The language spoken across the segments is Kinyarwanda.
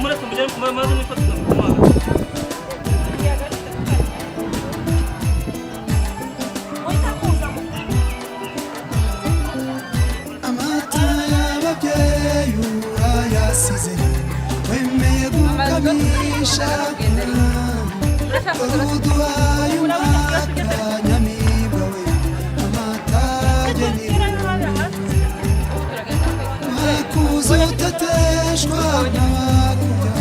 muretse mujyane ku mazi mwifatira ku mazi. Amata y'ababyeyi urayasize wemeye gukamisha uduhaye umwaka nyamibwa we amata wakuze uteteshwa n'abakurya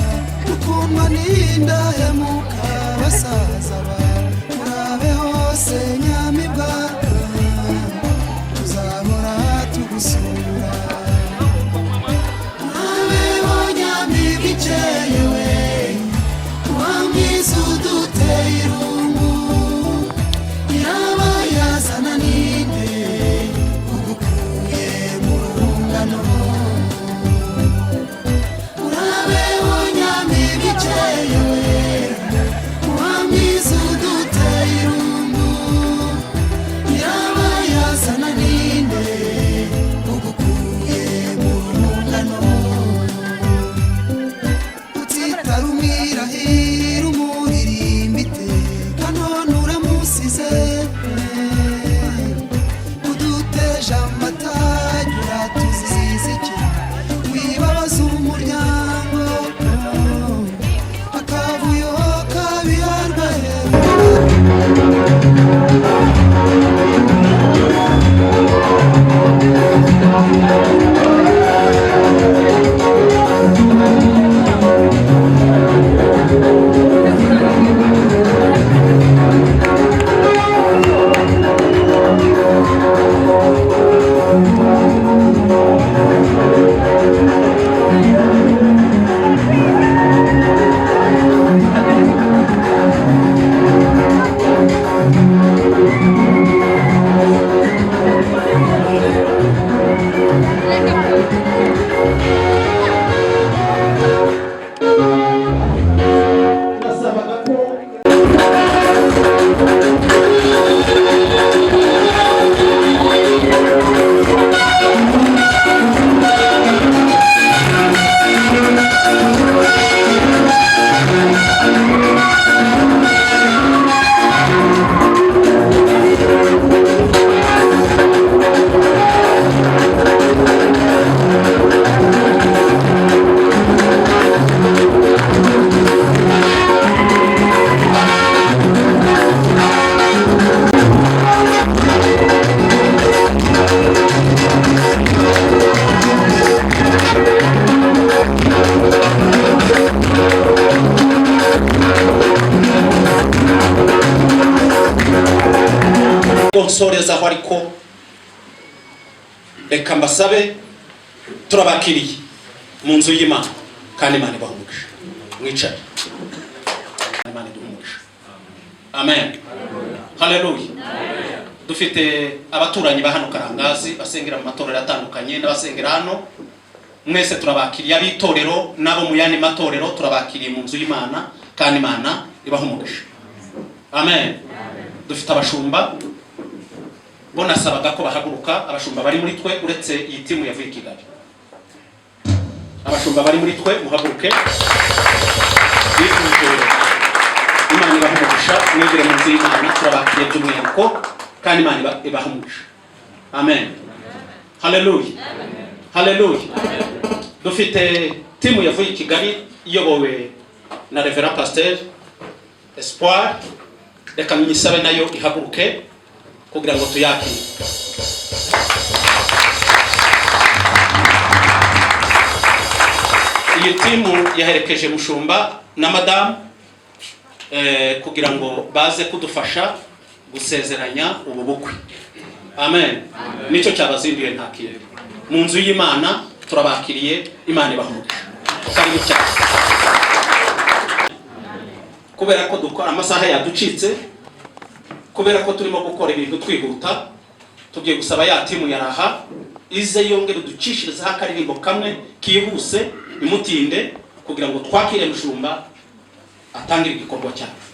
ukundwa n'indahemuka basaza bawe urabe hose nyamibwa tuzahora tugusura urabeho nyamibwa ikeye we wamwiza uduteye irungu yaba yazana ninde ugukuye mu rungano urabeho nyamibwa ikeye we wamwiza uduteye irungu yaba yazana ninde ugukuye mu rungano utitarumira hira umuririmba iteka none uramusize uduteje amatage uratuziza iki wibabaza umuryango akavuyo kabiharwa soreza aho ariko reka mbasabe turabakiriye mu nzu y'Imana kandi Imana ibahumugisha mwicare Imana idumugisha amen haleluya dufite abaturanyi ba hano Karangazi basengera mu matorero atandukanye n'abasengera hano mwese turabakiriye abitorero nabo mu yandi matorero turabakiriye mu nzu y'Imana kandi Imana ibahumugisha amen dufite abashumba bona sabaga ko bahaguruka abashumba bari muri twe uretse iyi timu yavuye Kigali abashumba bari muri twe muhaguruke Imana ibahumugisha mwegere mu nzu y'Imana turabakiriye by'umwihariko kandi Imana ibahumugisha amen haleluya haleluya dufite timu yavuye Kigali iyobowe na Reverend Pasteur Espoir reka mwisabe nayo ihaguruke kugira ngo tuyakire iyi timu yaherekeje mushumba na madame kugira ngo baze kudufasha gusezeranya ubu bukwe amen nicyo cyabazinduye nta kindi mu nzu y'Imana turabakiriye Imana ibahumugisha karibu cyane kubera ko dukora amasaha yaducitse kubera ko turimo gukora ibintu twihuta tugiye gusaba ya timu yaraha ize yongere ducishirizeho akaririmbo kamwe kihuse imutinde kugira ngo twakire mushumba atangire igikorwa cyacu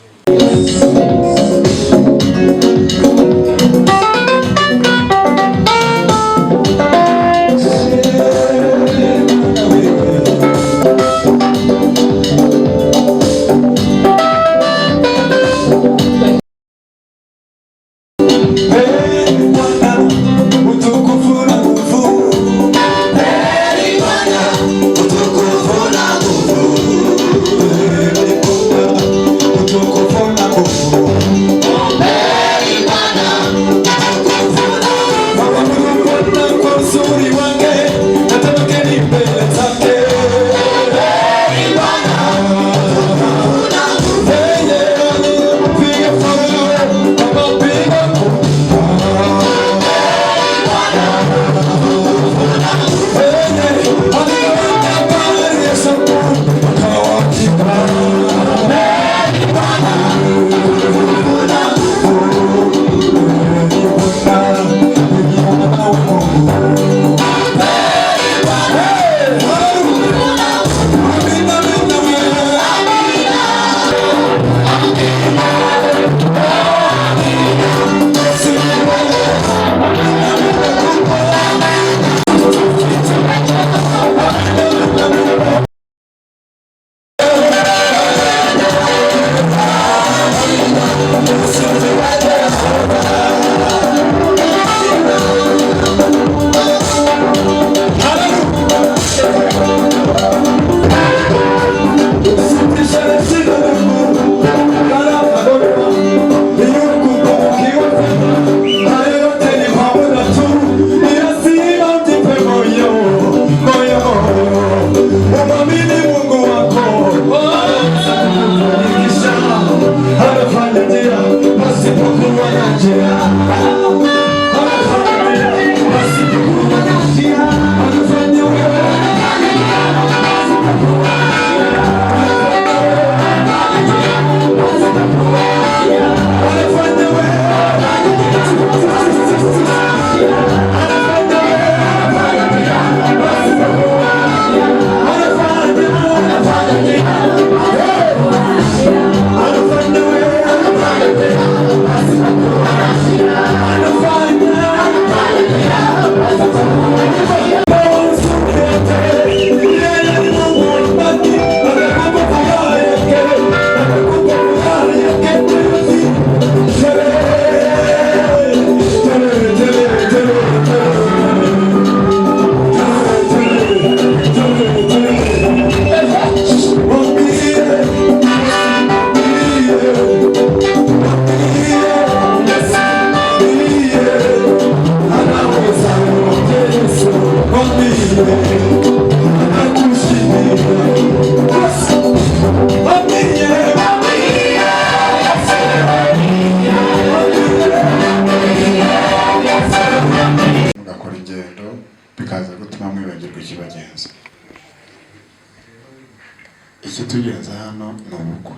tugeze hano ni ubukwe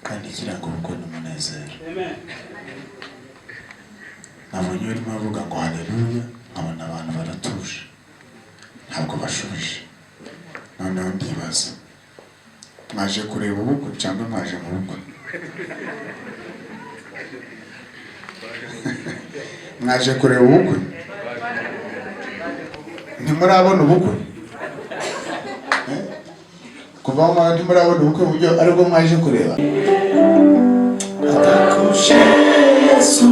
kandi kiranga ubukwe n'umunezero. Nabonye urimo avuga ngo haleluya, nkabona abantu baratuje ntabwo bashubije. Noneho ndibaza, mwaje kureba ubukwe cyangwa mwaje mu bukwe? Mwaje kureba ubukwe? Ntimurabona ubukwe? Kuva mu ntimurabona ubukwe buryo aribwo mwaje kureba? Atakushe Yesu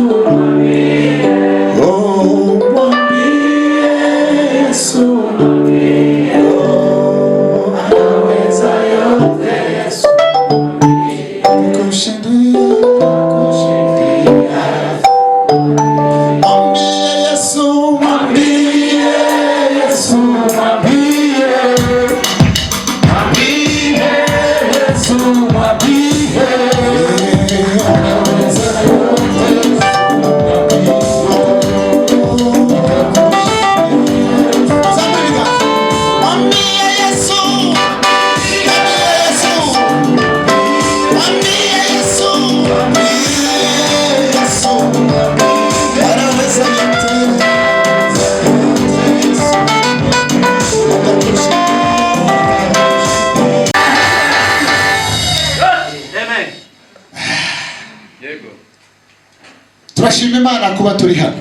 turashima Imana kuba turi hano.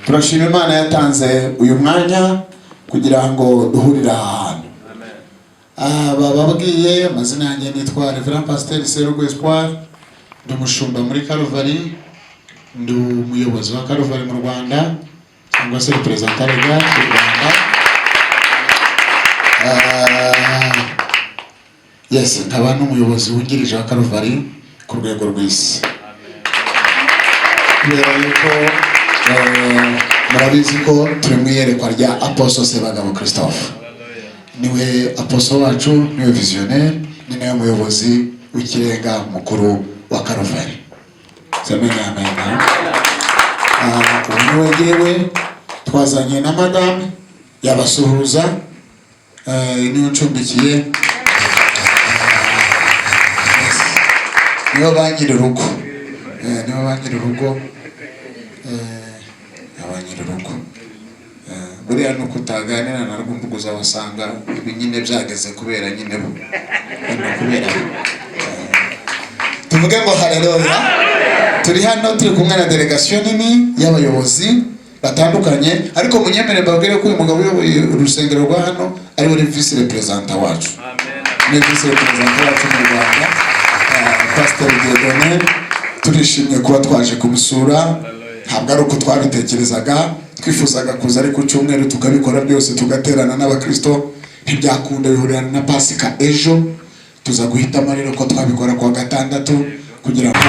Turashima Imana yatanze uyu mwanya kugira ngo duhurire ahantu. Bababwiye amazina yanjye nitwa Reverend Pasteur Serugo Espoir, ndi umushumba muri Calvary, ndi umuyobozi wa Calvary mu Rwanda cyangwa se representant legal mu Rwanda. Yes, nkaba n'umuyobozi wungirije wa Calvary ku rwego rw'isi. Kubera yuko murabizi ko turi mu iyerekwa rya Apostle Sebagabo Christophe. Niwe apostle wacu, niwe visionnaire, ni nawe muyobozi w'ikirenga mukuru wa Calvary. Semenya amena. Niwe ngewe twazanye na madame yabasuhuza, niyo ncumbikiye. Niyo banyiri urugo. Niyo banyiri urugo. Abanyiri urugo. Buriya nuko utaganira na rwumbugu uzabasanga ibi nyine byageze kubera nyine bo. Kubera tuvuge ngo haleluya. Turi hano turi kumwe na delegation nini y'abayobozi batandukanye, ariko munyemere mbabwire ko uyu mugabo uyoboye urusengero rwa hano ari we vice representant wacu. Amen. Ni vice representant wacu mu Rwanda, Pastor Dieudonné. Turishimye kuba twaje kumusura. Ntabwo ari uko twabitekerezaga, twifuzaga kuza ariko cyumweru tukabikora byose tugaterana n'abakristo. Ntibyakunda bihurana na Pasika ejo, tuza guhitamo rero ko twabikora kwa gatandatu kugira ngo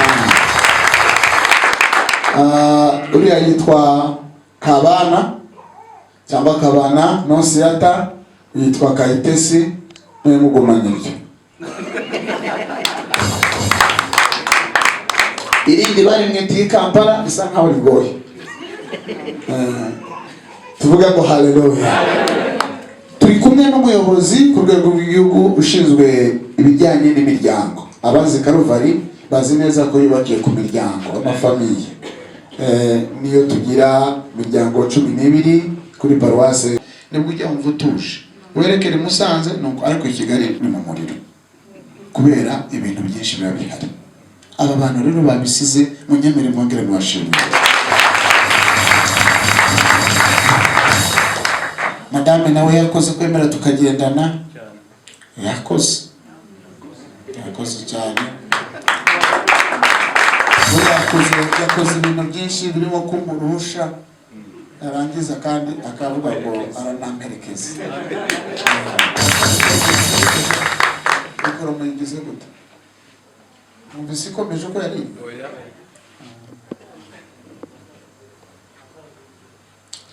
uriya yitwa Kabana cyangwa Kabana Nonsiyata, yitwa Kayitesi, niwe mugumanyiryo. Irindi bari mwitiye Kampala bisa nkaho rigoye. Tuvuga ngo haleluya. Turi kumwe n'umuyobozi ku rwego rw'igihugu ushinzwe ibijyanye n'imiryango. Abazi Calvary bazi neza ko yubakiye ku miryango, amafamiye. Niyo tugira imiryango 12 kuri paroisse. Nibwo ujya mvuga utuje werekere Musanze nuko, ariko i Kigali ni mu muriro kubera ibintu byinshi biba bihari. Aba bantu rero babisize munyemere mwongere mwashimye. Madame nawe yakoze kwemera tukagendana. Yakoze cyane. Yakoze ibintu byinshi birimo kumuruhusha, arangiza kandi akavuga ngo aranamperekeza. Ukora muyigize gute? Mbese ikomeje ko yari.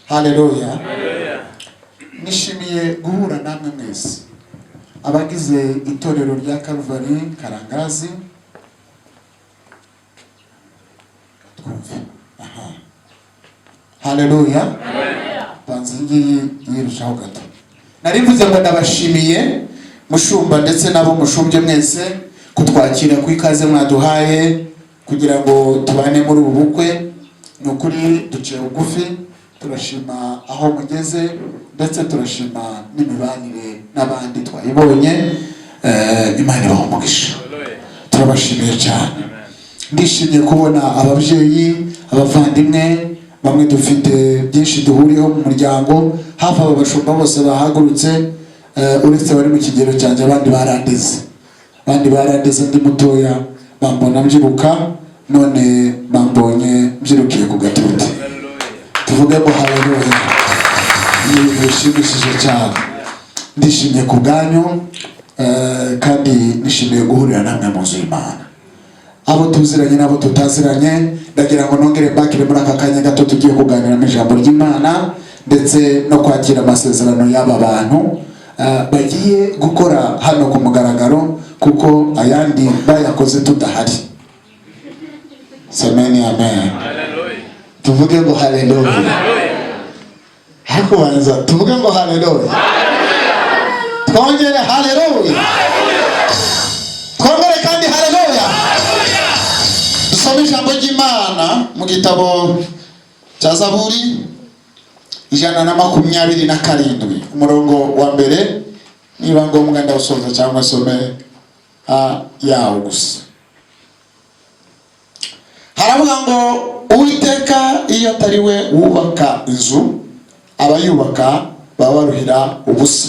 Haleluya. Nishimiye guhura namwe mwese abagize itorero rya Calvary Karangazi. Twumve. Haleluya. Banzi ngiyi yirushaho gato. Narivuze ngo ndabashimiye mushumba ndetse nabo mushumbye mwese kutwakira ku ikaze mwaduhaye kugira ngo tubane muri ubu bukwe. Ni ukuri duciye bugufi, turashima aho mugeze ndetse turashima n'imibanire n'abandi twayibonye. Imana ibahe umugisha, turabashimiye cyane. Ndishimiye kubona ababyeyi, abavandimwe, bamwe dufite byinshi duhuriyeho mu muryango, hafi aba bashumba bose bahagurutse, uretse bari mu kigero cyanjye, abandi barandeze ndi mutoya, bambona mbyiruka, none bambonye mbyirukiye ku gatuti. Tuvuge ngo haleluya. Ni ibintu bishimishije cyane. Ndishimiye ku bwanyu, kandi nishimiye guhurira namwe mu nzu y'Imana. Abo tuziranye n'abo tutaziranye, ndagira ngo nongere mbakire muri aka kanya gato tugiye kuganira mu ijambo ry'Imana ndetse no kwakira amasezerano y'aba bantu bagiye gukora hano ku mugaragaro, kuko ayandi bayakoze tudahari. Amen, amen. Tuvuge ngo haleluya. Hako banza tuvuge ngo haleluya. Twongere haleluya. Twongere kandi haleluya. Dusome ijambo ry'Imana mu gitabo cya Zaburi 127 umurongo wa mbere, niba ngombwa ndawusoza cyangwa some yawo gusa. Haravuga ngo Uwiteka iyo atari we wubaka inzu, abayubaka baba baruhira ubusa.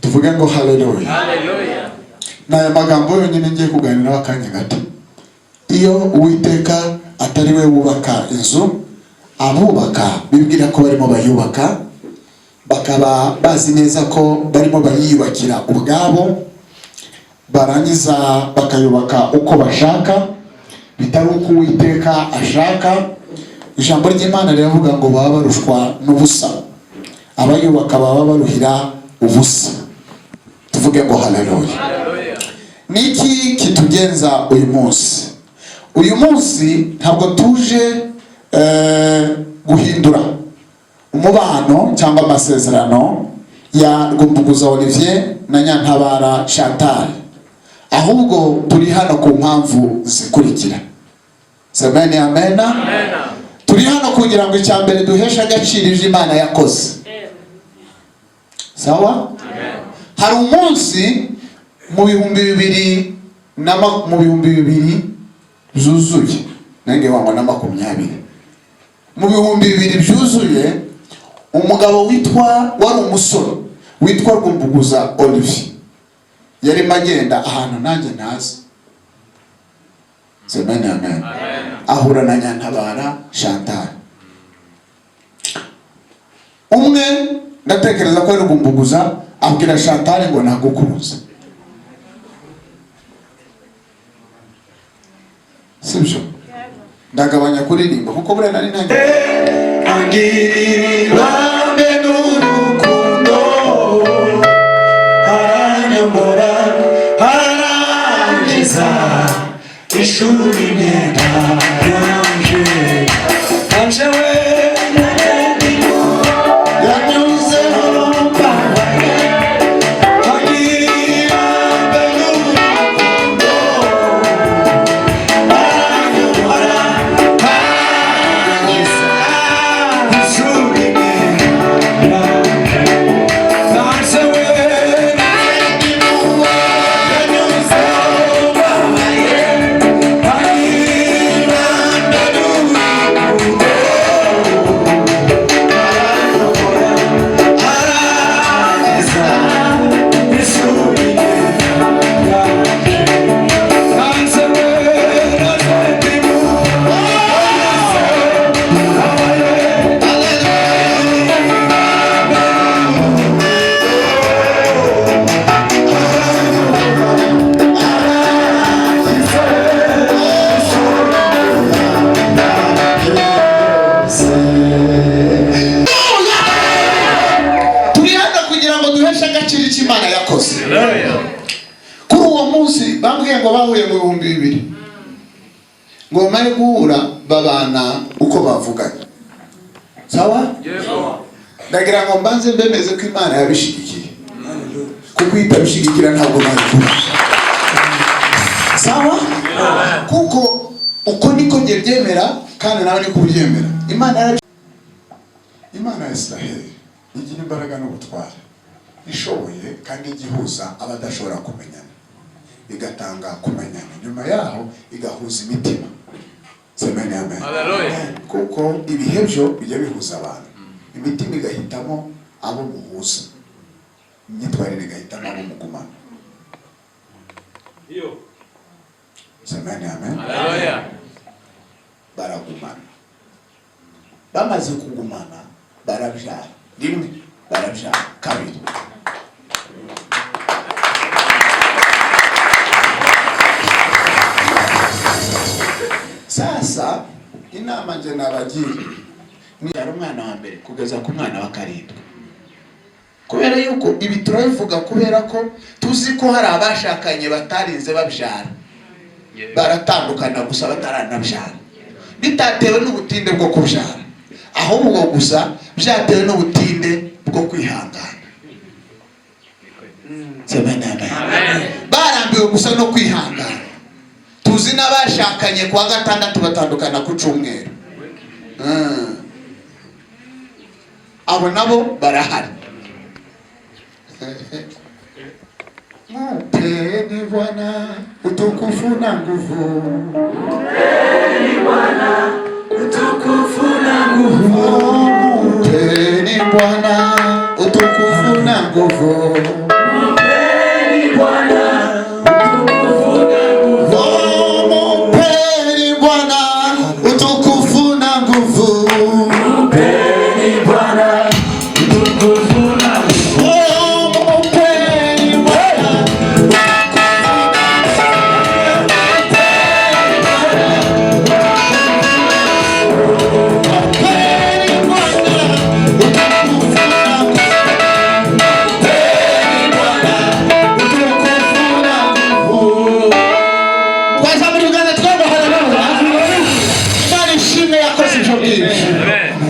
Tuvuge ngo haleluya. Haleluya. N'aya magambo yonyine ngiye kuganiraho akanya gato. Iyo Uwiteka atari we wubaka inzu, abubaka bibwira ko barimo bayubaka, bakaba bazi neza ko barimo bayiyubakira ubwabo, barangiza bakayubaka uko bashaka, bitari uko Uwiteka ashaka. Ijambo ry'Imana riravuga ngo baba barushwa n'ubusa, abayubaka baba baruhira ubusa. Tuvuge ngo haleluya. Niki kitugenza uyu munsi? Uyu munsi ntabwo tuje guhindura umubano cyangwa amasezerano ya Rwumbuguza Olivier na Nyantabara Chantal, ahubwo turi hano ku mpamvu zikurikira. Amen, amen. Turi hano kugira ngo icyambere duheshe agaciro ivyo Imana yakoze. Sawa? Hari umunsi mu bihumbi bibiri byuzuye, nange wango na 20, mu bihumbi 2000 byuzuye, umugabo wari umusore witwa Rwumbuguza Olivier yari magenda ahantu nanjye ntazi. Amen, amen. Ahura na Nyantabara Chantal. Umwe ndatekereza ko ari Rwumbuguza abwira Chantal ngo nagukuruza. Sibyo? Ndagabanya kuririmba kuko bure nari nanjye. Angirira n'urukundo, aranyambura, arangiza ishuri imyenda yanje, anje we yanyuzeho mbabaye. Angirira n'urukundo, aranyambura, arangiza ishuri imyenda yanje, anje we yanyuzeho mbabaye. Imana yakoze. Kuri uwo munsi bambwiye ngo bahuye mu 2000, ngo bamare guhura babana uko bavuganye. Sawa? ndagira ngo mbanze mbemeze ko Imana yabishigikiye, kuko itabishigikira ntabwo nabikora. Sawa? Kuko uko niko ngiye byemera kandi nawe niko ubyemera. Imana ya Israheli igira imbaraga n'ubutware, ishoboye kandi igihuza abadashobora kumenyana, igatanga kumenyana, nyuma yaho igahuza imitima. Semeni amen. Kuko ibihe byo bijya bihuza abantu, imitima igahitamo abo muhuza, imyitwarire igahitamo abo mugumana. Semeni amen. Baragumana, bamaze kugumana barabyara. Rimwe barabyara, kabiri sasa inama nje nabagira mwari umwana wa mbere kugeza ku mwana wa karindwi, kubera yuko ibi turabivuga kubera ko tuzi ko hari abashakanye batarinze babyara, baratandukana gusa bataranabyara, bitatewe n'ubutinde bwo kubyara, ahubwo gusa byatewe n'ubutinde bwo kwihangana. Barambiwe gusa no kwihangana. Tuzi n'abashakanye kwa gatandatu batandukana ku cyumweru, abo nabo barahari. Mpeni Bwana utukufu na nguvu, mpeni Bwana utukufu na nguvu, mpeni Bwana utukufu na nguvu, mpeni Bwana utukufu na nguvu, mpeni Bwana utukufu na nguvu, mpeni Bwana utukufu na nguvu.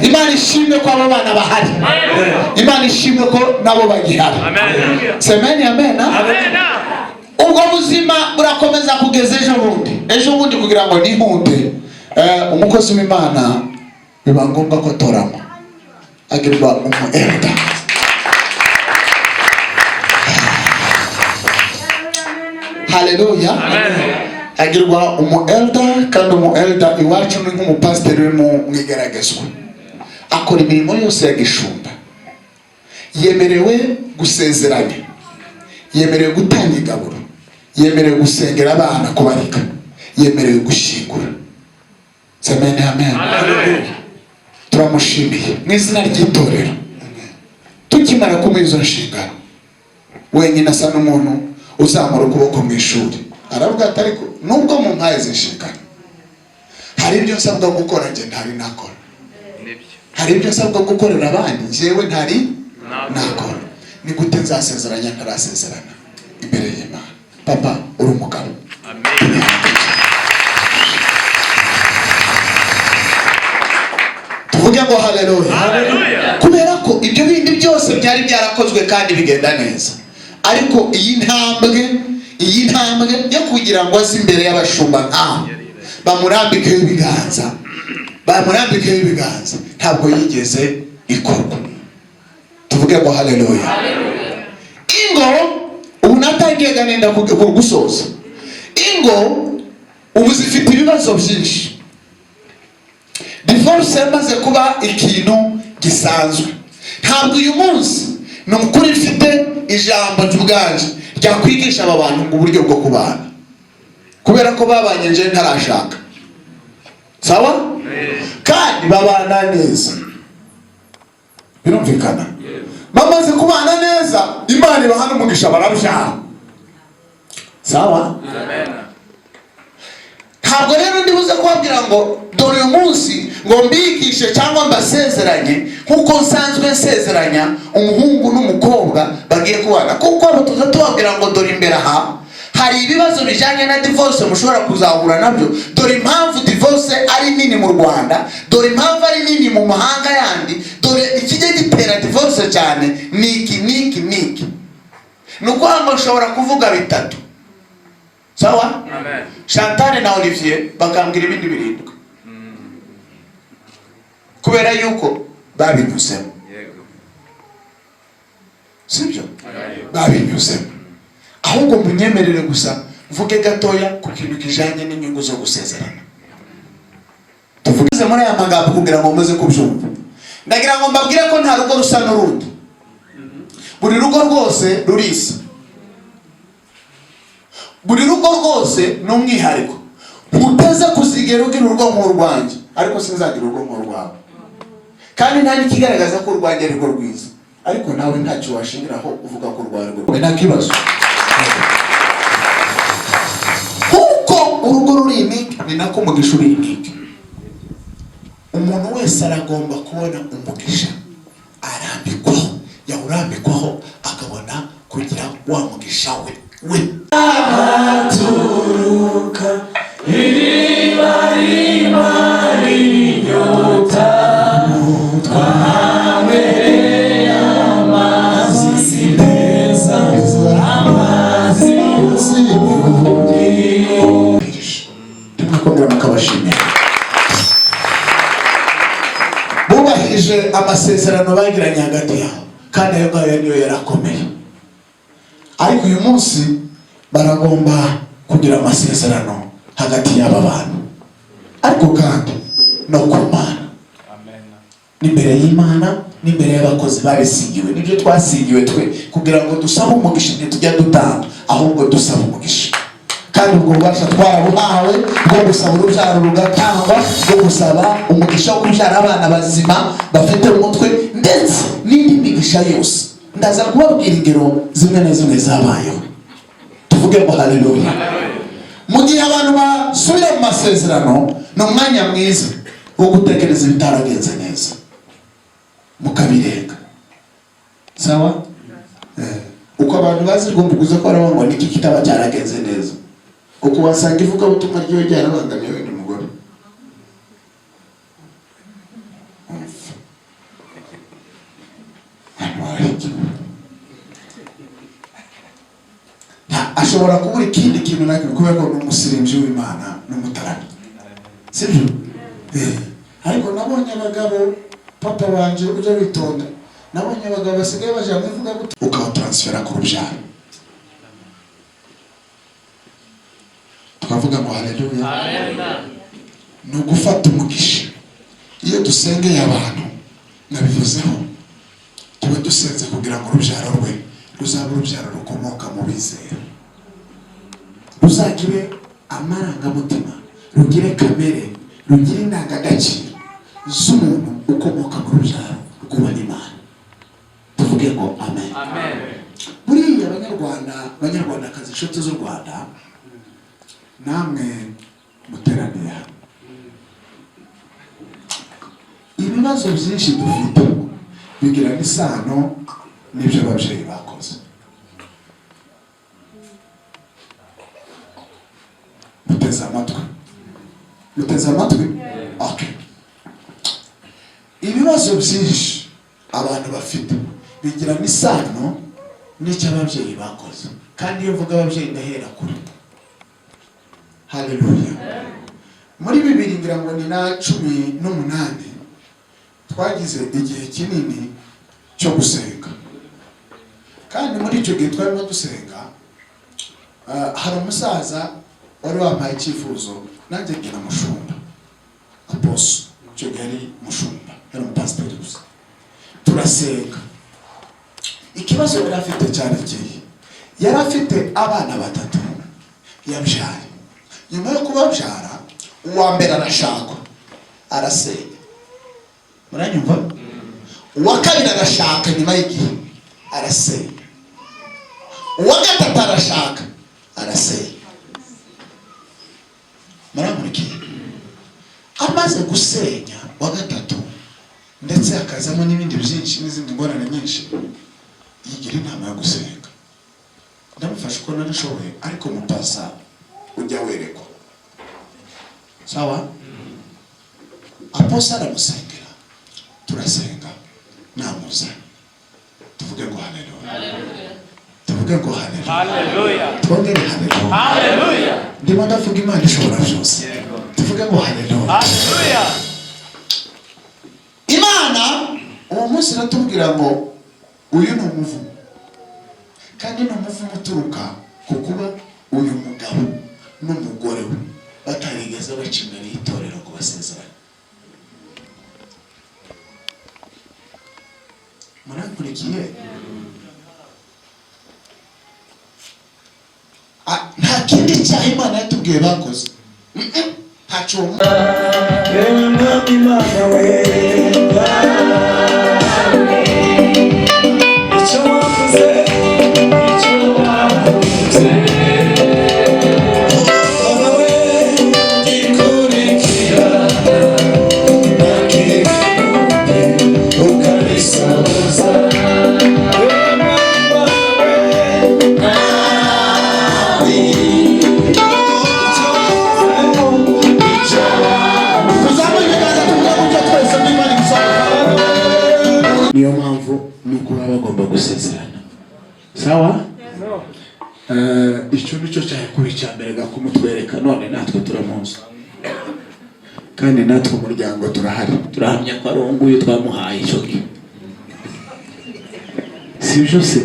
Imana ishimwe ko abo bana bahari, Imana ishimwe ko nabo bagihari. Semeni amen. Ubwo buzima burakomeza kugeza ejo bundi kugira ngo nihunde umukozi w'Imana biba ngombwa ko torama agirwa umu-elder. Haleluya. Agirwa umu-elder, kandi umu-elder iwacu ni nk'umupasiteri uri mu igeragezwa, akora imirimo yose ya gishumba. Yemerewe gusezeranya, yemerewe gutanga igaburo, yemerewe gusengera abana kubarika, yemerewe gushingura. Semeni amen. Turamushimiye mu izina ry'itorero. Tukimara kumuha izo nshingano, wenyine asa n'umuntu uzamura ukuboko mu ishuri, aravuga ati ariko nubwo mu mpaye z'inshingano hari ibyo nsabwa gukora njye ntari nakora, hari ibyo nsabwa gukorera abandi njyewe ntari nakora. Ni gute nzasezeranya ntarasezerana imbere y'Imana? Papa uri umugabo. Amen. Tuvuge ngo haleluya. Kubera ko ibyo bindi byose byari byarakozwe kandi bigenda neza, ariko iyi ntambwe yo kugira ngo aze imbere y'abashumba nkaho bamurambikeho ibiganza ntabwo yigeze ikorwa. Tuvuge ngo haleluya. Ingo ubu natangiye ganenda gusoza. Ingo ubu zifite ibibazo byinshi. Divorce yamaze kuba ikintu gisanzwe. Ntabwo uyu munsi ni ukuri mfite ijambo ry'ubwanje ryakwigisha aba bantu uburyo bwo kubana, kubera ko babanye nje ntarashaka. Sawa? Kandi babana neza, birumvikana. Bamaze kubana neza, Imana ibahana umugisha barabyara. Sawa? Amen. Ntabwo rero ndibuze kubabwira ngo dore uyu munsi ngo mbigishe cyangwa mbasezeranye nkuko nsanzwe nsezeranya umuhungu n'umukobwa bagiye kubana, kuko abo tuza tubabwira ngo dore imbere aha hari ibibazo bijyanye na divorce mushobora kuzahura nabyo. Dore impamvu divorce ari nini mu Rwanda, dore impamvu ari nini mu mahanga yandi, dore ikijye gitera divorce cyane niki. Nuko ngo ushobora kuvuga bitatu. Sawa? Amen. Chantal na Olivier bakambwira ibindi birindwi. Kubera yuko babinyuzemo. Yego. Sibyo? Babinyuzemo. Ahubwo munyemerere gusa mvuge gatoya ku kintu kijanye n'inyungu zo gusezerana. Tuvugize muri aya magambo kugira ngo muze kubyumva. Ndagira ngo mbabwire ko nta rugo rusa n'urundi. Buri rugo rwose rurisa. Buri rugo rwose n'umwihariko. Muteze kuzigera ugira urugo mu Rwanda, ariko sinzagira urugo mu Rwanda. Kandi nta nikigaragaza ko Rwanda ari rwo rwiza. Ariko nawe ntacyo washingiraho uvuga ko Rwanda rwo. Nta kibazo. Kuko urugo ruri unique ni nako umugisha uri unique. Umuntu wese aragomba kubona umugisha arambikwaho, yawurambikwaho akabona kugira wa mugisha we. Aturuka iriba rinyota twahabereye amazi meza amazi y'ubugingo. Tunakomera mukabashimira. Bubahirije amasezerano bagiranye hagati yabo, kandi ayo ngayo niyo yarakomeye. Ariko uyu munsi baragomba kugira amasezerano hagati y'aba bantu, ariko kandi no ku Mana. N'imbere y'Imana, n'imbere y'abakozi babisigiwe. Nibyo twasigiwe twe kugira ngo dusabe umugisha, ntitujya dutanga, ahubwo dusaba umugisha. Kandi ubwo bubasha twarabuhawe bwo gusaba urubyaro rugatangwa, bwo gusaba umugisha wo kubyara abana bazima bafite umutwe, ndetse n'indi migisha yose. Ndaza kubabwira ingero zimwe na zimwe zabayeho. Tuvuge ngo haleluya. Mu gihe abantu basubira mu masezerano, ni umwanya mwiza wo gutekereza ibitaragenze neza, mukabirenga. Sawa? Uko abantu bazi rwumbuguza ko aravuga niki kitaba cyaragenze neza. Uko wasanga ivuga ubutumwa ryo ryarabangamiye wenda umugore. Ashobora kubura ikindi kintu nakyo kubera ko n'umusirimbyi w'Imana n'umutarami. Sibyo? Ariko nabonye abagabo, papa wanje ujya witonda, nabonye abagabo basigaye baje bavuga gute ukatransfera ku rubyaro. Twavuga ngo haleluya. Amen. No gufata umugisha. Iyo dusengeye abantu nabivuzeho, tuba dusenze kugira ngo urubyaro rwe ruzaba urubyaro rukomoka mu bizera, ruzagire amarangamutima, rugire kamere, rugire indangagaciro z'umuntu ukomoka mu rubyaro rw'uwari Imana. Tuvuge ngo amen. Amen. Buriya abanyarwandakazi, inshuti z'u Rwanda, namwe muteraniye hano, ibibazo byinshi dufite bigira n'isano n'ibyo ababyeyi bakoze. Muteze amatwi? Okay. Ibibazo byinshi abantu bafite bigira n'isano n'icyo ababyeyi bakoze. Kandi iyo mvuga ababyeyi ndahera kure. Haleluya. Muri Bibiliya ngira ngo ni na 18 twagize igihe kinini cyo gusenga. Kandi muri icyo gihe twarimo dusenga, hari umusaza wari wampaye icyifuzo, nanjye ngira mushumba aposo, icyo gihe ari mushumba, yari umupasiteri gusa. Turasenga. Ikibazo yari afite cyane igihe yari afite abana 3 yabyaye. Nyuma yo kubabyara, uwa mbere arashakwa arasenya. Muranyumva? Uwa kabiri arashaka nyuma y'igihe arasenya. Uwa gatatu arashaka arasenya. Muramurikiye? Amaze gusenya wa gatatu, ndetse akazamo n'ibindi byinshi n'izindi ngorane nyinshi, yigira inama yo gusenga. Ndamufasha siko narishoboye ariko mupasa ujya werekwa sawa. Aposa aramusengera, turasenga namuza, tuvuge ngo haleluya, tuvuge ngo haleluya, twongere haleluya, ndimo ndavuga Imana ishobora byose, tuvuge ngo haleluya. Imana uwo munsi iratubwira ngo uyu ni umuvumo, kandi ni umuvumo uturuka ku kuba uyu mugabo n'umugore we batarigeze baca imbere y'itorero ngo basezerane. Murakurikiye? Nta kindi cyaha Imana yatubwiye bakoze, ntacyo Imana we icyo wavuze niyo mpamvu nuko baba bagomba gusezerana. Sawa? Icyo nicyo cyakuri cya mbere gakumutwereka none natwe turamuzi. Kandi natwe umuryango turahari. Turahamya ko ari nguyu twamuhaye icyo gihe. Si byo se?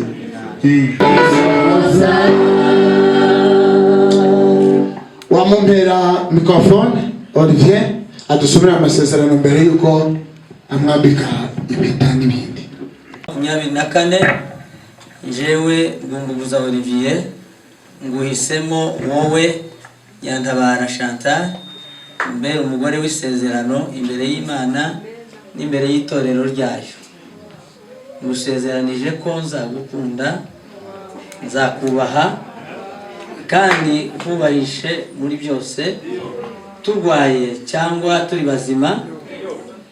Wamumpera microphone Olivier adusubira amasezerano mbere yuko amwambika impeta n'ibindi. 24 jewe Rwumbuguza Olivier nguhisemo wowe Nyantabara Chantal mbere umugore w'isezerano imbere y'Imana n'imbere y'itorero ryayo. Ngusezeranije ko nzagukunda, nzakubaha kandi kubahishe muri byose, turwaye cyangwa turi bazima,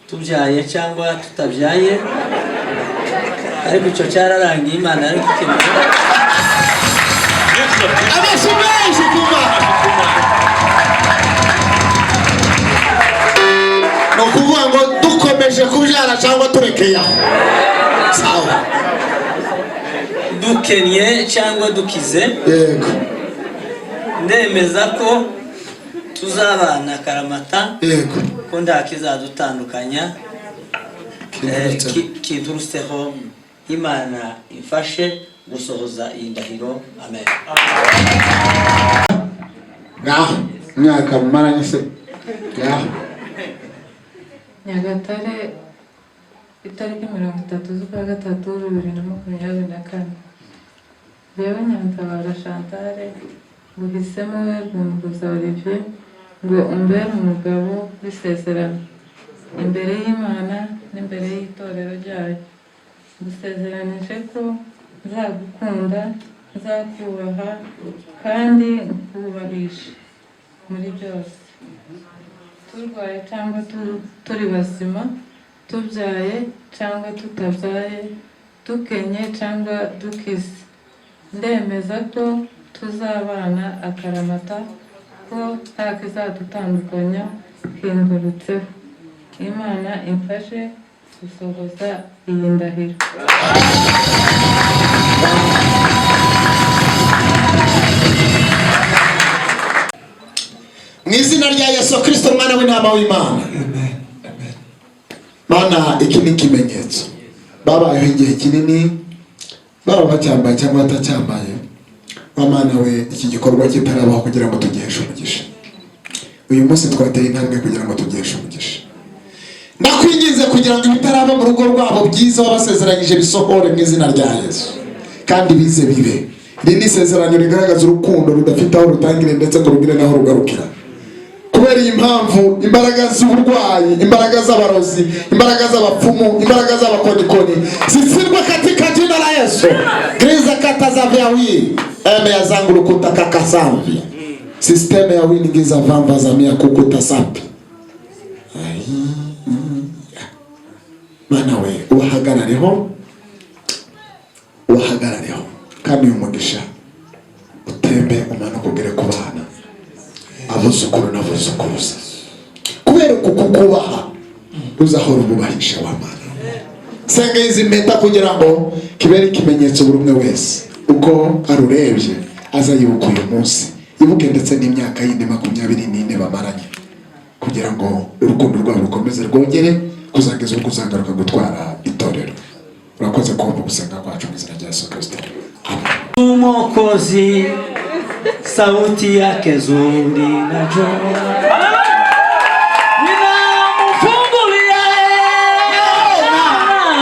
tubyaye cyangwa tutabyaye, ariko icyo cyararangiye Imana ariko kimuze abashimeje kuba no kuvuga ngo dukomeje kubyara cyangwa turekeye aho. Sawa, dukenye cyangwa dukize, yego, ndemeza ko tuzabana karamata, yego, ko nta kizadutandukanya, kinturuseho Imana ifashe gusohoza iyi ndahiro. Amen. ngaho mwaka mumaranye se ngaho Nyagatare itariki 30 z'ukwa gatatu 2024. Jewe Nyantabara Chantal nguhisemo we Rwumbuguza Olivier ngo umbere umugabo w'isezerano imbere y'Imana n'imbere y'itorero ryayo. Ngusezeranije ko nzagukunda, nzakubaha kandi nkubahishe muri byose, turwaye cyangwa turi bazima, tubyaye cyangwa tutabyaye, dukenye cyangwa dukize, ndemeza ko tuzabana akaramata, ko nta kizadutandukanya kindurutseho. Imana imfashe gusohoza iyi ndahiro. mu izina rya Yesu Kristo umwana w'intama w'Imana. Mana, iki ni ikimenyetso babayeho igihe kinini, baba bacyambaye cyangwa batacyambaye. Mana we, iki gikorwa kitarabaho kugira ngo tugiheshe umugisha. Uyu munsi twateye intambwe kugira ngo tugiheshe umugisha. Ndakwinginze kugira ngo ibitaraba mu rugo rwabo byiza wabasezeranyije bisohore mu izina rya Yesu, kandi bize bibe. Iri ni isezerano rigaragaza urukundo rudafite aho rutangire ndetse ngo rugire n'aho rugarukira. Kubera iyi mpamvu, imbaraga z'uburwayi, imbaraga z'abarozi, imbaraga z'abapfumu, imbaraga z'abakonikoni zisirwa katika jina la Yesu. Griza kata za vyawi eme ya zangu lukuta kakasambi sisteme ya wingi za vamba za mia kukuta sapi. Mana we, uhagarareho kandi umugisha utembe umanuka ugere ku bana abuzukuru n'abuzukuruza kubera kukubaha uzahora umubahisha wa mana. Senga izi mpeta kugira ngo kibere ikimenyetso buri umwe wese uko arurebye aza yibuka uyu munsi, yibuke ndetse n'imyaka yindi 24 bamaranye, kugira ngo urukundo rwabo rukomeze rwongere kuzageza ubwo uzagaruka gutwara itorero. Urakoze kumva gusenga kwacu mu izina rya Yesu Kristo. Amen. Mwokozi, sauti yake nzuri najua ninamfungulia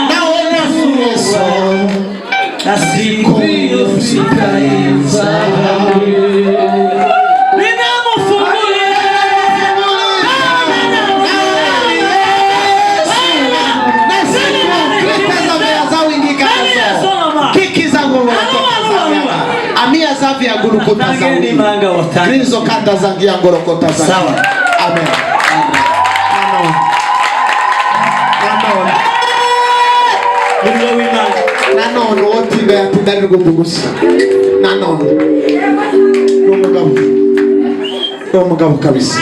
naona uso na siku sitaiza ninamfungulia Amia zavi ya gurukota zawi Kristo kanda zangi ya ngorokota zawi. Sawa. Amen. Nanon wotinga ya tindari gubugusa. Nanon Rumugabo kabisa.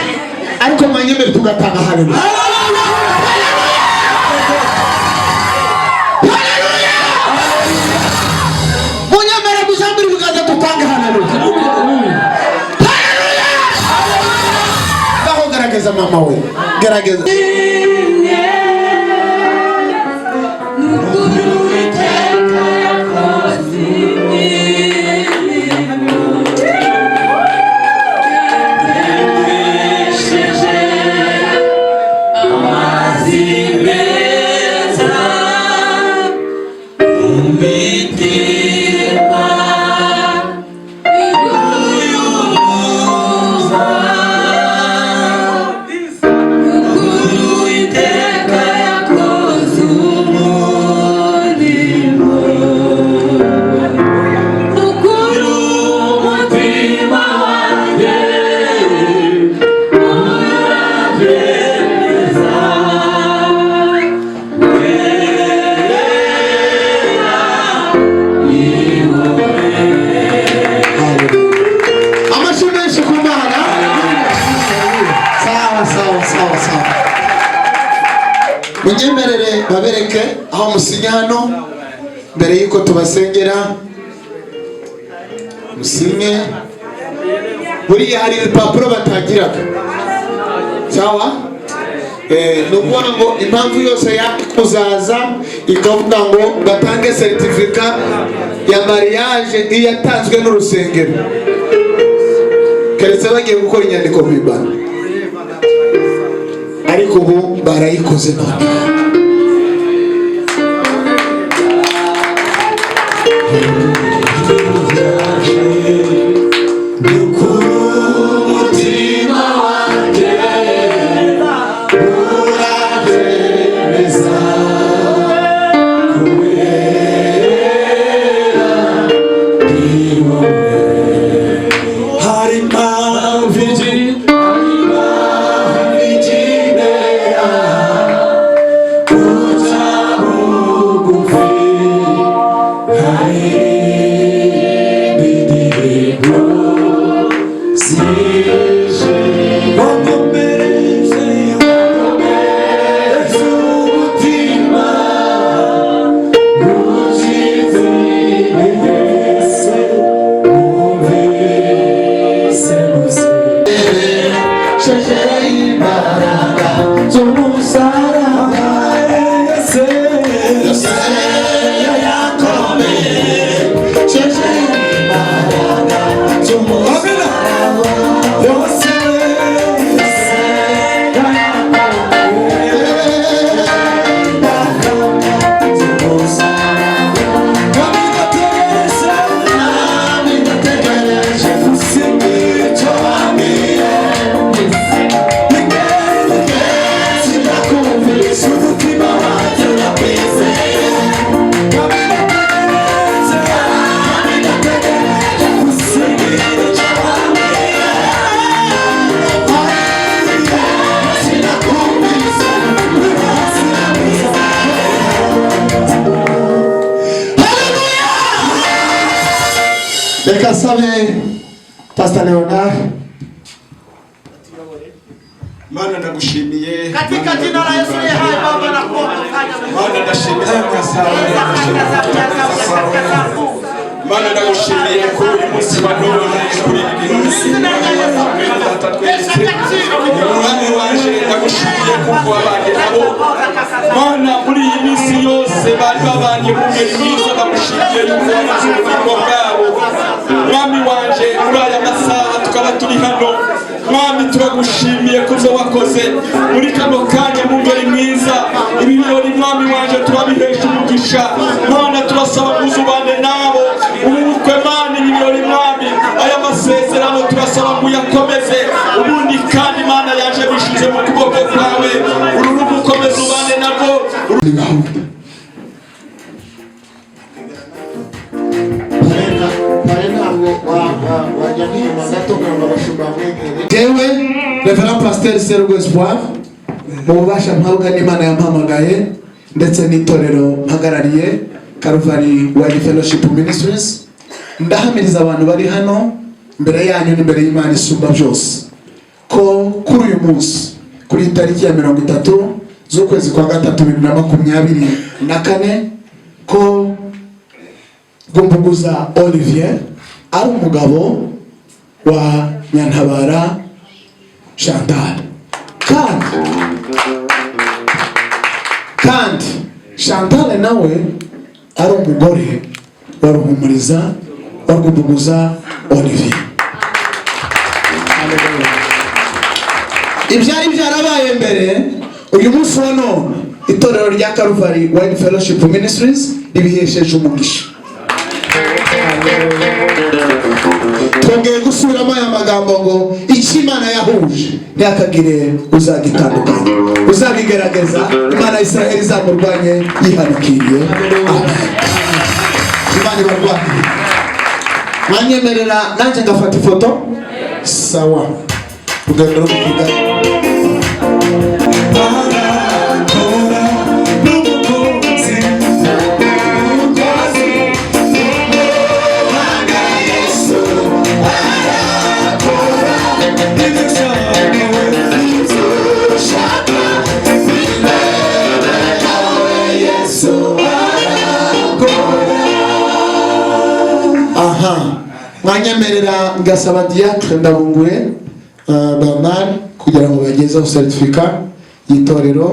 Ariko manyeme tugatanga haleluya. Gerageza mama we, gerageza. Munyemerere babereke aho musinya hano mbere yuko tubasengera. Musinye buri hari ibipapuro batagiraga. Sawa? Nukuvuga ngo impamvu yose yakuzaza ikavuga ngo batange certificate ya mariage iyatanzwe n'urusengero, keretse bagiye gukora inyandiko mbibana, ariko ubu barayikoze none. Reka sabe Pastor Leonard. Mana ndagushimiye Katika jina la Yesu aliye hai Baba na kuomba fanya Mana ndashimiye Mana ndagushimiye kuri uyu munsi wa none kuri ibi Umwami wanje ndagushimiye kuko abandi nabo Mana muri iyi minsi yose bari babanye mu ngeri mwiza bamushimiye yuko wamaze ubugingo bwabo Mwami wanje muri aya masaha tukaba turi hano Mwami turagushimiye kubyo wakoze muri kano kanya mu ngeri mwiza ibi birori Mwami wanje turabihesha umugisha Mana turasaba muzubane nabo ubukwe Mana ibi birori Mwami aya masezerano turasaba muyakomeze ubundi kandi Mana yaje bishize mu kuboko kwawe uru rugukomeza ubane nabo Jewe Reverend Pasteur Sergo Espoir mu bubasha mpabwa n'Imana yampamagaye ndetse n'itorero mpagarariye Calvary Wide Fellowship Ministries ndahamiriza abantu bari hano mbere yanyu n'imbere y'Imana isumba byose ko kuri uyu munsi kuri tariki ya 30 z'ukwezi kwa gatatu 2024 ko Gumbuguza Olivier ari umugabo wa Nyantabara Chantal kandi Chantal nawe ari umugore wa Ruhumuriza wa Gumbuguza Olivier. Ibyari byarabaye mbere uyu munsi wa none itorero rya Calvary Wide Fellowship Ministries ribihesheje umugisha. Twongeye gusubiramo aya magambo ngo icyo Imana yahuje ntiyakagire uzagitandukanya uzabigerageza Imana Israel izamurwanye yihanukiriye. Amen. Imana ibarwanye. Mwanyemerera nanjye ngafata ifoto sawa ugendera kuvuga mwanyemerera ngasaba Diacre Ndabunguye Bernard kugira ngo bagezeho certificat y'itorero.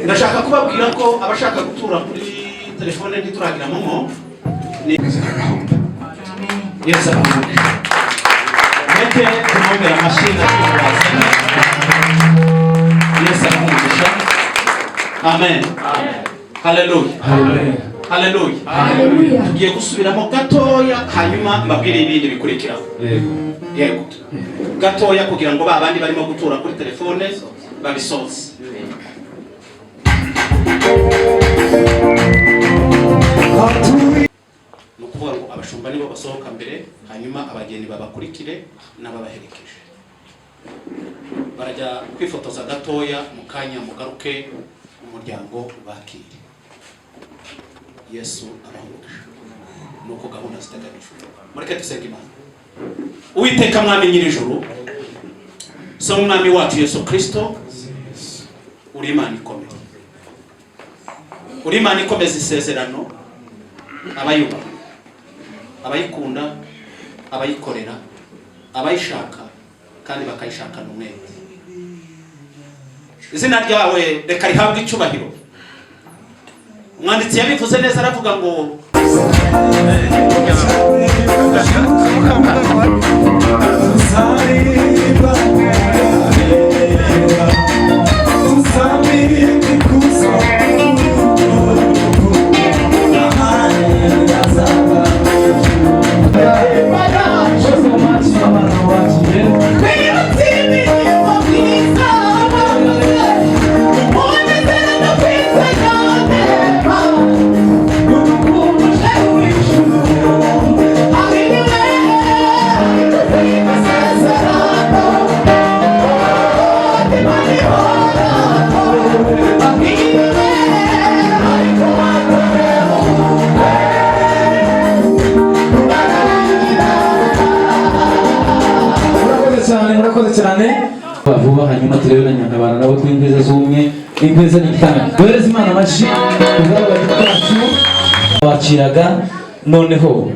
ndashaka kubabwira ko abashaka gutura kuri telefone ntituragira momo ni Yesu abamuke mete kumwongera amashini y'ububazi. Yesu abamuke. Amen. Haleluya. Haleluya. Tugiye gusubiramo gatoya hanyuma mbabwire ibindi bikurikiraho. Yego. Gatoya kugira ngo babandi barimo gutura kuri telefone babisoze. Nukuvuga ngo abashumba nibo basohoka mbere hanyuma abageni babakurikire n'ababaherekeje. Barajya kwifotoza gatoya mu kanya mugaruke umuryango bakire. Yesu abahugisha. Nuko gahunda ziteganijwe. Mureke dusenge Imana. Uwiteka mwami nyir'ijuru, so umwami wacu Yesu Kristo, uri Imana ikomeye. Uri Imana ikomeza isezerano abayubaha, abayikunda, abayikorera, abayishaka kandi bakayishakana umwete. Izina ryawe reka rihabwe icyubahiro. Umwanditsi yabivuze neza aravuga ngo vuba hanyuma turebe na Nyantabara nabo tw'Ingwiza z'umwe. Ingwiza ni igitanga. Duhereze Imana amashyi kubw'abacu bakiraga. Noneho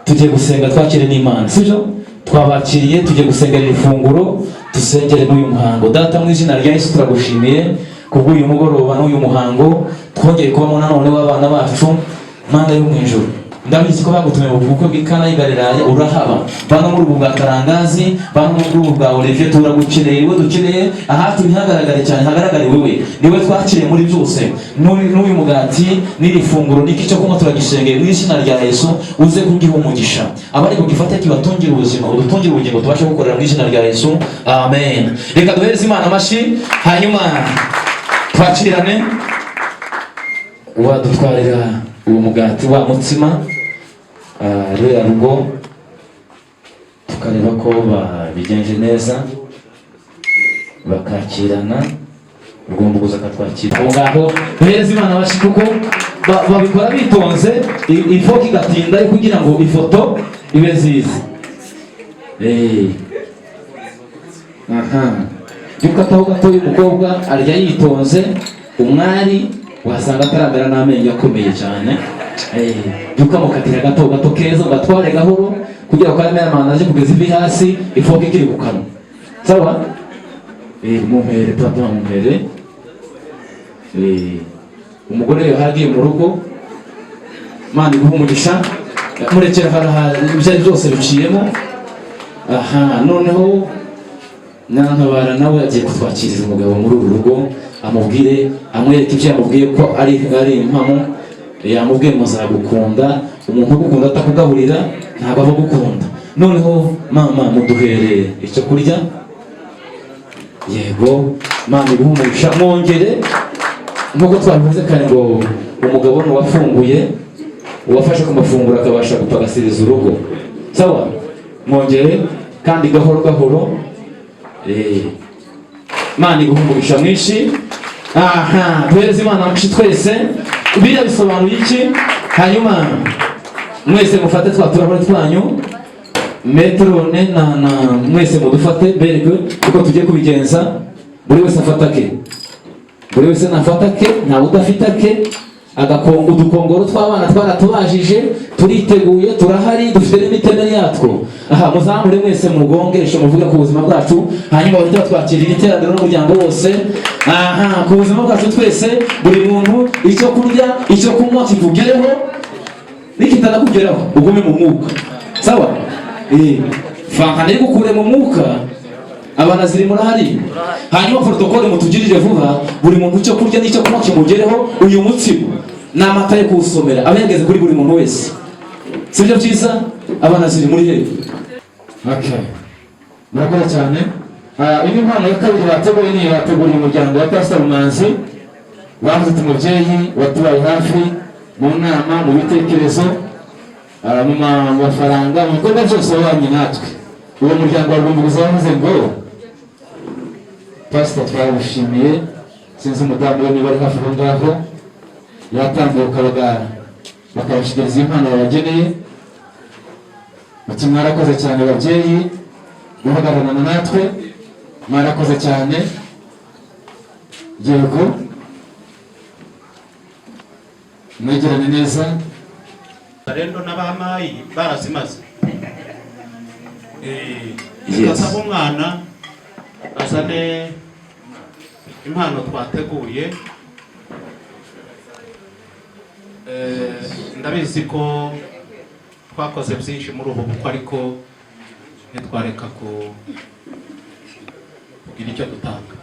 tugiye gusenga twakire n'Imana, sibyo? Twabakiriye tugiye gusengera ifunguro, dusengere n'uyu muhango. Data mu izina rya Yesu turagushimiye kubw'uyu mugoroba n'uyu muhango twongeye kubamo nanone w'abana bacu. Mana yo mu ijuru, ndabizi ko bagutumiye mu bukwe bw'Ikana y'i Galilaya urahaba. Bano muri ubu bwa Karangazi, bano muri ubu bwa Olivier turagukeneye, we dukeneye ahati ntihagaragare cyane hagaragare wewe. Niwe twakiriye muri byose. N'uyu mugati n'iri funguro n'iki cyo kunywa turagishengeye mu izina rya Yesu, uze kugiha umugisha. Abari kugifata kibatungire ubuzima, udutungire ubugingo tubashe gukorera mu izina rya Yesu. Amen. Reka duhereze Imana amashyi hanyuma twakirane wadutwarira uwo mugati wa mutsima rero rugo tukareba ko babigenje neza bakakirana ugomba kuza akatwakira aho ngaho. Duhereze Imana amashyi kuko babikora bitonze, ifoto igatinda kugira ngo ifoto ibe nziza. Dukataho gato y'umukobwa arya yitonze, umwari wasanga atarambera n'amenyo akomeye cyane. Dukamukatira gato gato keza ugatware gahoro kugira ngo cameraman aje kugeza ivi hasi ifoto ikiri ku kanwa. Sawa? Mumpere papa mumpere. Umugore yahagiye mu rugo, Mana iguhe umugisha, murekera haraha ibyo byose biciyemo. Noneho Nyantabara nawe agiye kutwakiriza umugabo muri uru rugo, amubwire amwereke ibyo yamubwiye ko ari impamo. Yamubwiye muzagukunda, umuntu ugukunda atakugaburira ntabwo aba gukunda. Noneho mama muduhere icyo kurya. Yego, Mana iguhe umugisha, mwongere nk'uko twabivuze kare ngo umugabo ni uwafunguye, uwafashe ku mafunguro akabasha gupagasiriza urugo. Sawa? Mwongere kandi gahoro gahoro. Mana iguhe umugisha mwinshi. Duhereze Imana amashyi twese. Biriya bisobanuye iki? Hanyuma mwese mufate twa turahuri twanyu, metrone na mwese mudufate berwe uko tugiye kubigenza. Buri wese afata ke, buri wese nafata ke, nta udafita ke. udukongoro tw'abana twaratubajije, turiteguye, turahari, dufite n'imitemeri yatwo. Aha, muzamure mwese mugongeshe muvuge ku buzima bwacu, hanyuma bahita batwakirira iteraniro n'umuryango wose. Aha, ku buzima bwacu twese, buri muntu icyo kurya icyo kunywa kikugereho, nikitanakugeraho ugume mu mwuka, sawa? Fanga ntigukure mu mwuka, abana ziri murahari. Hanyuma protokole mutugirire vuba, buri muntu icyo kurya n'icyo kunywa kimugereho. Uyu mutsima n'amata yo kuwusomera abengeze kuri buri muntu wese, sibyo byiza? Abana ziri muri hehe? Okay, murakoze cyane. Iyi mpano ya kabiri bateguye ni bateguriye umuryango wa Pastor Manzi, bavuze ati umubyeyi watubaye hafi mu nama, mu bitekerezo, mu mafaranga, mu bikorwa byose wabanye natwe. Uwo muryango wa Rwumbuguza wavuze ngo Pastor twabushimiye, sinzi umudamu we niba ari hafi aho ngaho, yatambuka bakabashikiriza impano babageneye. Ati mwarakoze cyane babyeyi guhagararana natwe, mwarakoze cyane. Yego, mwegerane neza. Rendo n'abamayi barazimaze. Kasaba umwana azane impano twateguye. Ndabizi ko twakoze byinshi muri ubu bukwe, ariko ntitwareka kugira icyo dutanga.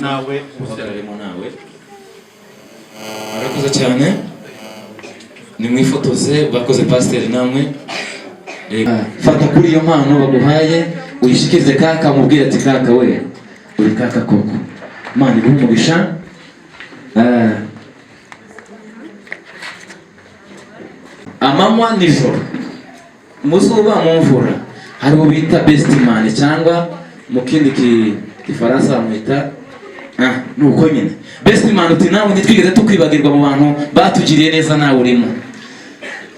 Nawe uhagararemo nawe. Murakoze cyane, nimwifotoze. Bakoze pasiteri namwe. Fata kuri iyo mpano baguhaye, uyishikirize kaka, mubwire ati kaka we uri kaka koko, Imana iguhe umugisha. Amanywa nijoro, muzuba mu mvura, hari uwo bita best man, cyangwa mu kindi kifaransa bamwita nuko nyine best man. Uti nawe ntitwigeze tukwibagirwa mu bantu batugiriye neza, nawe urimo.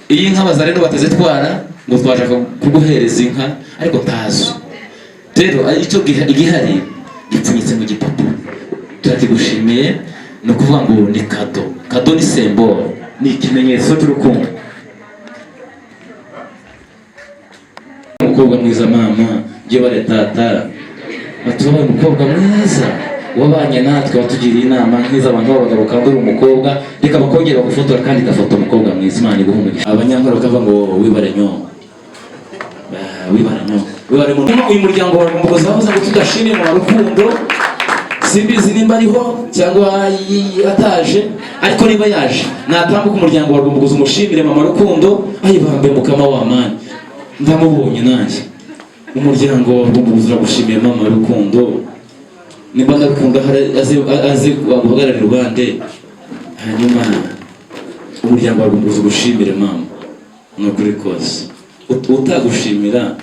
Iyi nka baza rero batazitwara ngo twaje kuguhereza inka, ariko ntazo. Rero icyo igihari gipfunyitse mu gipapu, turakigushimiye. Ni ukuvuga ngo ni kado. Kado ni symbol, ni ikimenyetso cy'urukundo. Umukobwa mwiza mama, ngiye bare tata, atubaye umukobwa mwiza wabanye natwe, watugiriye inama nk'iza abantu b'abagabo, kandi uri umukobwa. Reka bakongera bagufotora kandi gafoto umukobwa mwiza. Imana iguhe umugisha. Abanyankore bakavuga ngo wibare nyongo, wibare nyongo, wibare mu. Uyu muryango wa Rwumbuguza bavuze ngo tudashimye mu rukundo. Simbizi nimba ariho cyangwa ataje, ariko niba yaje natambuka umuryango wa Rwumbuguza umushimire mama Rukundo. Ayibambe mukama wa mani, ndamubonye nanjye. Umuryango wa Rwumbuguza uragushimiye mama Rukundo. Nimba Rukundo azi guhagararira Rwande, hanyuma umuryango wa Rwumbuguza ugushimire mama. Nukuri kose utagushimira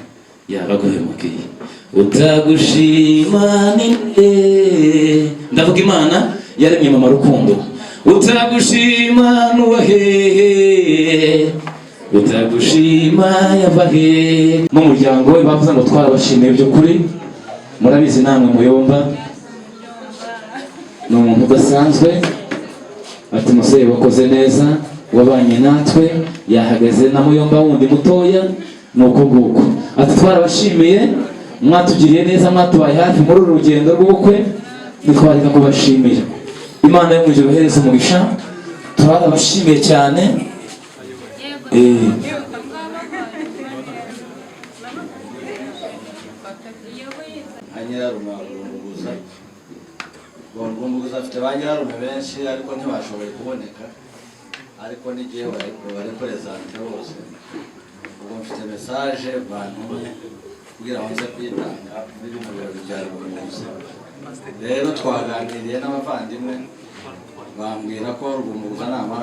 yaba aguhemukiye. Utagushima ninde, ndavuga Imana yaremye mama Rukundo. Utagushima nuwahehe, utagushima yabahe. Mu muryango we bavuze ngo twarabashimiye by'ukuri. Murabizi namwe Muyomba ni umuntu udasanzwe. Ati museye wakoze neza, wabanye natwe. Yahagaze na Muyomba wundi mutoya, nuko nguko. Ati twarabashimiye, mwatugiriye neza, mwatubaye hafi muri uru rugendo rw'ubukwe. Ntitwareka kubashimira. Imana yo mu ijuru ibahereze umugisha. Turabashimiye cyane. Rwumbuguza afite ba nyirarume benshi, ariko ntibashoboye kuboneka, ariko n'igihe bari presente bose. Ubwo mfite message bantumye kugira ngo nze kwitanga muri bino birori bya Rwumbuguza. Rero twaganiriye n'abavandimwe, bambwira ko Rwumbuguza nama